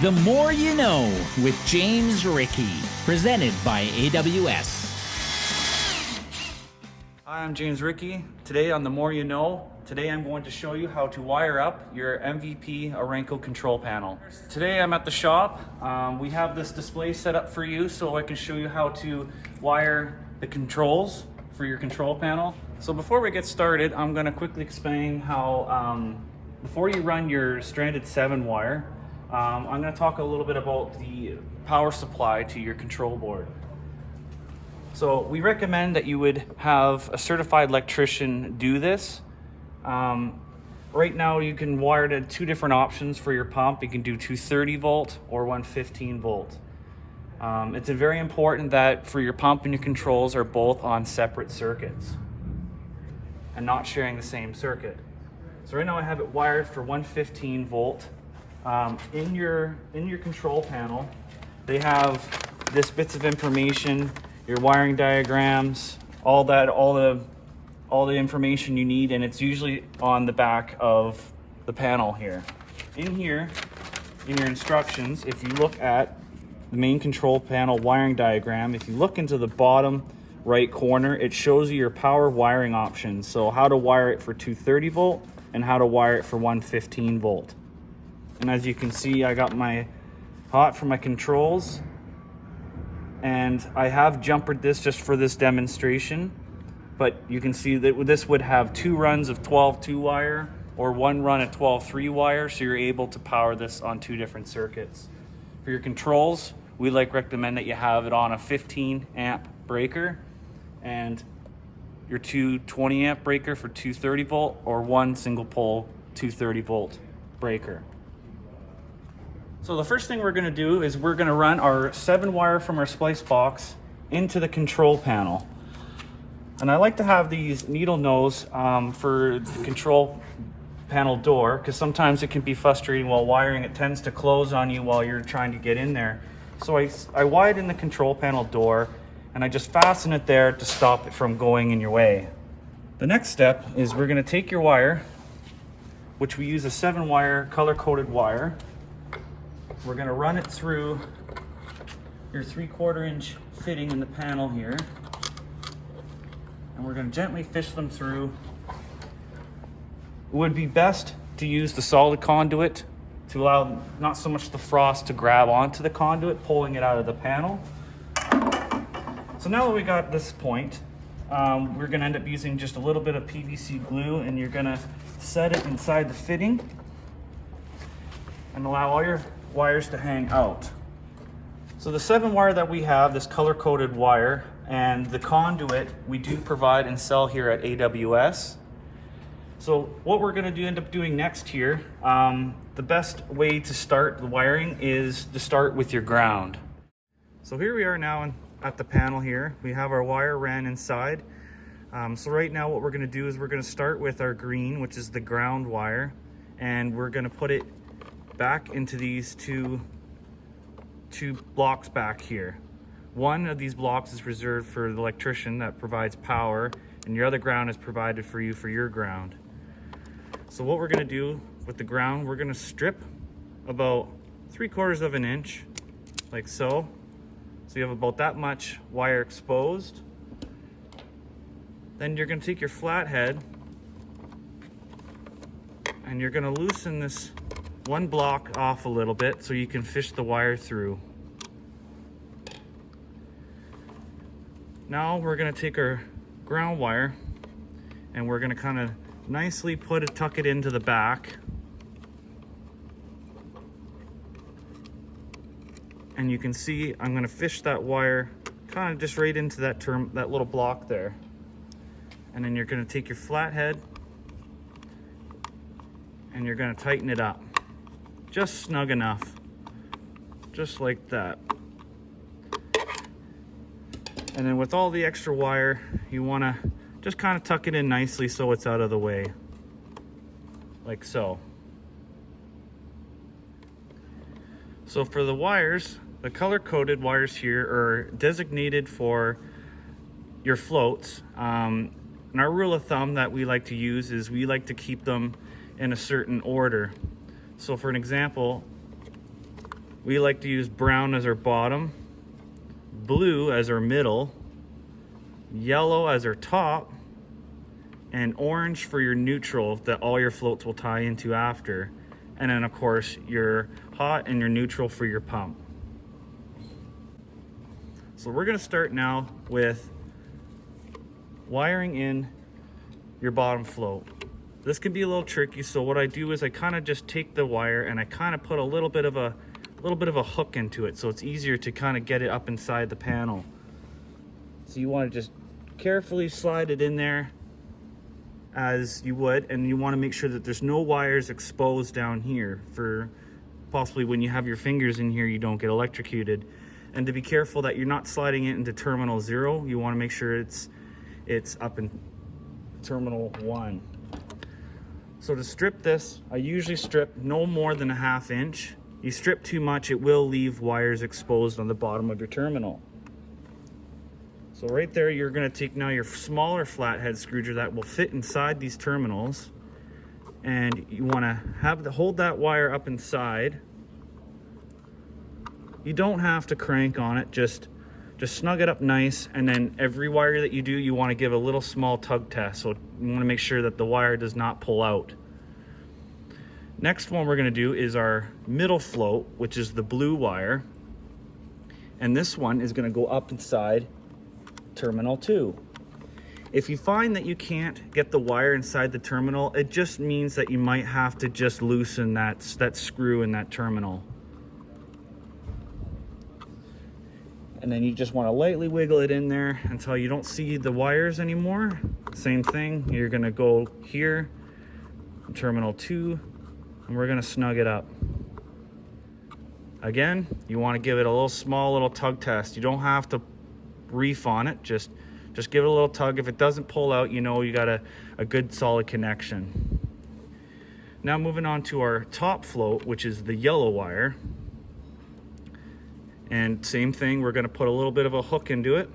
The More You Know with James Rickey, presented by AWS. Hi, I'm James Rickey. Today on The More You Know, today I'm going to show you how to wire up your MVP Orenco control panel. Today I'm at the shop. We have this display set up for you so I can show you how to wire the controls for your control panel. So before we get started, I'm going to quickly explain how before you run your stranded 7 wire, I'm going to talk a little bit about the power supply to your control board. So we recommend that you would have a certified electrician do this. Right now you can wire to 2 different options for your pump. You can do 230 volt or 115 volt. It's very important that for your pump and your controls are both on separate circuits and not sharing the same circuit. So right now I have it wired for 115 volt. In your control panel, they have this bits of information, your wiring diagrams, all the information you need, and it's usually on the back of the panel here. In here, in your instructions, if you look at the main control panel wiring diagram, if you look into the bottom right corner, it shows you your power wiring options. So how to wire it for 230 volt and how to wire it for 115 volt. And as you can see, I got my hot for my controls, and I have jumpered this just for this demonstration, but you can see that this would have 2 runs of 12-2 wire or 1 run of 12-3 wire, so you're able to power this on 2 different circuits. For your controls, we recommend that you have it on a 15 amp breaker and your 220 amp breaker for 230 volt or 1 single pole 230 volt breaker. So the first thing we're going to do is we're going to run our 7 wire from our splice box into the control panel. And I like to have these needle nose for the control panel door, because sometimes it can be frustrating while wiring. It tends to close on you while you're trying to get in there. So I widen the control panel door and I just fasten it there to stop it from going in your way. The next step is we're going to take your wire, which we use a 7 wire color-coded wire. We're going to run it through your 3/4 inch fitting in the panel here, and we're going to gently fish them through. It would be best to use the solid conduit to allow not so much the frost to grab onto the conduit, pulling it out of the panel. So now that we got this point, we're going to end up using just a little bit of PVC glue, and you're going to set it inside the fitting and allow all your wires to hang out. So the 7 wire that we have, this color-coded wire, and the conduit we do provide and sell here at AWS. So what we're going to end up doing next here, the best way to start the wiring is to start with your ground. So here we are now at the panel here. We have our wire ran inside. So right now what we're going to do is we're going to start with our green, which is the ground wire, and we're going to put it back into these two blocks back here. One of these blocks is reserved for the electrician that provides power, and your other ground is provided for you for your ground. So what we're going to do with the ground, we're going to strip about 3/4 of an inch, like so. So you have about that much wire exposed. Then you're going to take your flathead and you're going to loosen this 1 block off a little bit so you can fish the wire through. Now we're going to take our ground wire and we're going to kind of nicely tuck it into the back. And you can see I'm going to fish that wire kind of just right into that little block there. And then you're going to take your flathead and you're going to tighten it up. Just snug enough, just like that. And then with all the extra wire, you want to just kind of tuck it in nicely so it's out of the way, like so. So for the wires, the color-coded wires here are designated for your floats. And our rule of thumb that we like to use is we like to keep them in a certain order. So for an example, We like to use brown as our bottom, blue as our middle, yellow as our top, and orange for your neutral that all your floats will tie into after. And then of course your hot and your neutral for your pump. So we're gonna start now with wiring in your bottom float. This can be a little tricky, so what I do is I kind of just take the wire and I kind of put a little bit of a hook into it, so it's easier to kind of get it up inside the panel. So you want to just carefully slide it in there as you would, and you want to make sure that there's no wires exposed down here for possibly when you have your fingers in here you don't get electrocuted. And to be careful that you're not sliding it into terminal 0, you want to make sure it's up in terminal 1. So to strip this, I usually strip no more than a 1/2 inch. You strip too much, it will leave wires exposed on the bottom of your terminal. So right there, you're going to take now your smaller flathead screwdriver that will fit inside these terminals, and you want to hold that wire up inside. You don't have to crank on it, just snug it up nice, and then every wire that you do, you want to give a little small tug test. So you want to make sure that the wire does not pull out. Next one we're going to do is our middle float, which is the blue wire. And this one is going to go up inside terminal 2. If you find that you can't get the wire inside the terminal, it just means that you might have to just loosen that screw in that terminal. And then you just want to lightly wiggle it in there until you don't see the wires anymore. Same thing, you're going to go here, terminal 2, and we're going to snug it up. Again, you want to give it a small little tug test. You don't have to reef on it, just give it a little tug. If it doesn't pull out, you know you got a good solid connection. Now moving on to our top float, which is the yellow wire. And same thing, we're going to put a little bit of a hook into it,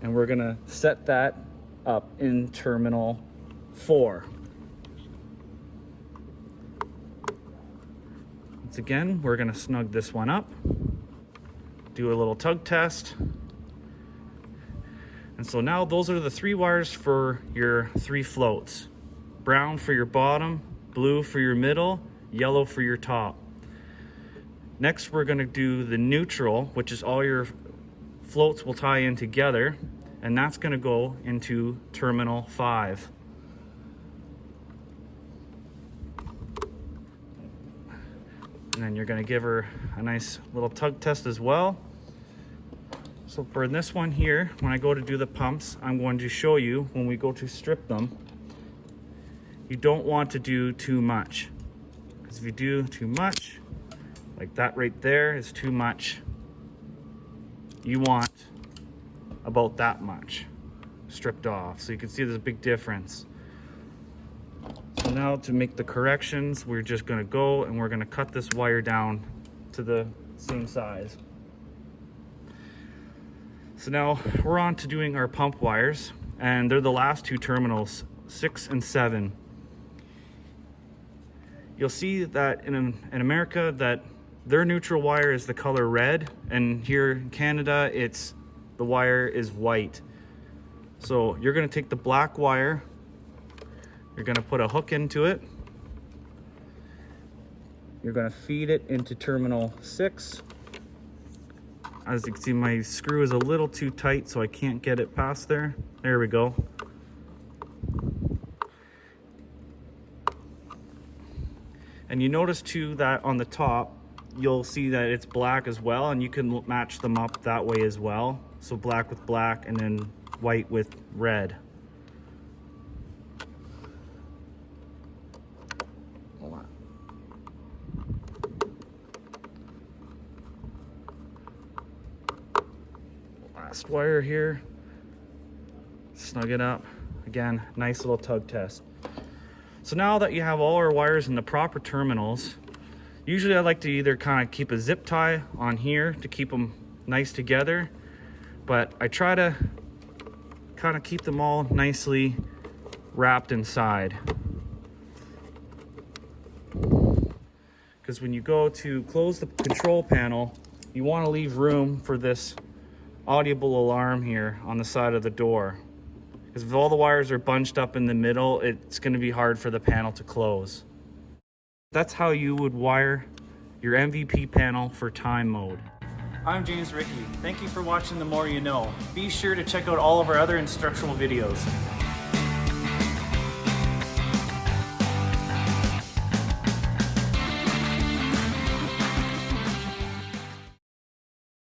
and we're going to set that up in terminal 4. Once again, we're going to snug this one up, do a little tug test. And so now those are the 3 wires for your 3 floats. Brown for your bottom, blue for your middle, yellow for your top. Next, we're going to do the neutral, which is all your floats will tie in together, and that's going to go into terminal 5. And then you're going to give her a nice little tug test as well. So for this one here, when I go to do the pumps, I'm going to show you when we go to strip them, you don't want to do too much. Because if you do too much, like that right there is too much. You want about that much stripped off. So you can see there's a big difference. So now to make the corrections, we're just gonna go and we're gonna cut this wire down to the same size. So now we're on to doing our pump wires, and they're the last 2 terminals, 6 and 7. You'll see that in America that their neutral wire is the color red, and here in Canada the wire is white. So you're going to take the black wire, you're going to put a hook into it, you're going to feed it into terminal 6. As you can see, my screw is a little too tight, so I can't get it past there. There we go. And you notice too that on the top, you'll see that it's black as well, and you can match them up that way as well. So black with black and then white with red. Hold on. Last wire here. Snug it up. Again, nice little tug test. So now that you have all our wires in the proper terminals, usually I like to either kind of keep a zip tie on here to keep them nice together, but I try to kind of keep them all nicely wrapped inside. because when you go to close the control panel, you want to leave room for this audible alarm here on the side of the door. Because if all the wires are bunched up in the middle, it's going to be hard for the panel to close. That's how you would wire your MVP panel for time mode. I'm James Rickey. Thank you for watching The More You Know. Be sure to check out all of our other instructional videos.